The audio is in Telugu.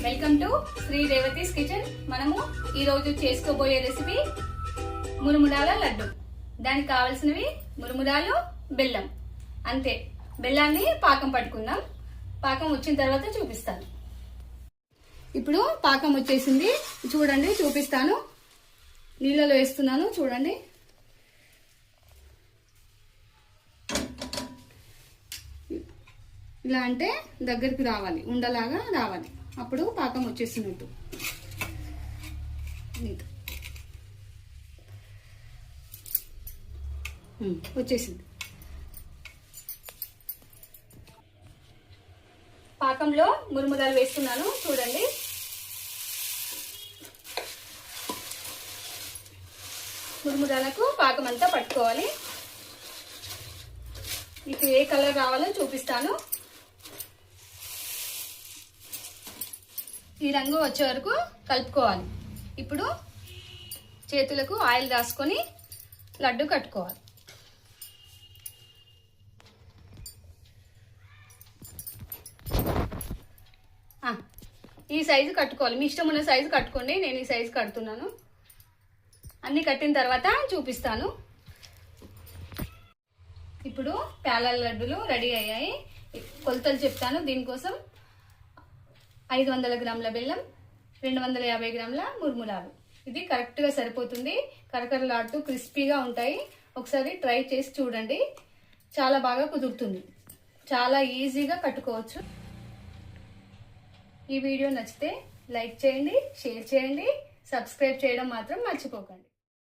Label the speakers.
Speaker 1: Welcome to Sri Revathi's kitchen. మనము ఈరోజు చేసుకోబోయే రెసిపీ మురుమురాల లడ్డు. దానికి కావాల్సినవి మురుమురాలు, బెల్లం. అంతే. బెల్లాన్ని పాకం పట్టుకుందాం. పాకం వచ్చిన తర్వాత చూపిస్తాను. ఇప్పుడు పాకం వచ్చేసింది, చూడండి, చూపిస్తాను. నీళ్ళలో వేస్తున్నాను, చూడండి. ఇలా అంటే దగ్గరికి రావాలి, ఉండలాగా రావాలి, అప్పుడు పాకం వచ్చేసినట్టు. వచ్చేసింది. పాకంలో మురుమురాలు వేస్తున్నాను, చూడండి. మురుమురాలకు పాకం అంతా పట్టుకోవాలి. మీకు ఏ కలర్ రావాలో చూపిస్తాను. ఈ రంగు వచ్చే వరకు కలుపుకోవాలి. ఇప్పుడు చేతులకు ఆయిల్ రాసుకొని లడ్డు కట్టుకోవాలి. ఈ సైజు కట్టుకోవాలి. మీ ఇష్టం ఉన్న సైజు కట్టుకోండి. నేను ఈ సైజు కడుతున్నాను. అన్ని కట్టిన తర్వాత చూపిస్తాను. ఇప్పుడు పేలాల లడ్డులు రెడీ అయ్యాయి. కొలతలు చెప్తాను. దీనికోసం 500 గ్రాముల బెల్లం, 250 గ్రాముల మురుమురాలు. ఇది కరెక్ట్గా సరిపోతుంది. కరకరలాడుతూ క్రిస్పీగా ఉంటాయి. ఒకసారి ట్రై చేసి చూడండి. చాలా బాగా కుదురుతుంది. చాలా ఈజీగా కట్టుకోవచ్చు. ఈ వీడియో నచ్చితే లైక్ చేయండి, షేర్ చేయండి, సబ్స్క్రైబ్ చేయడం మాత్రం మర్చిపోకండి.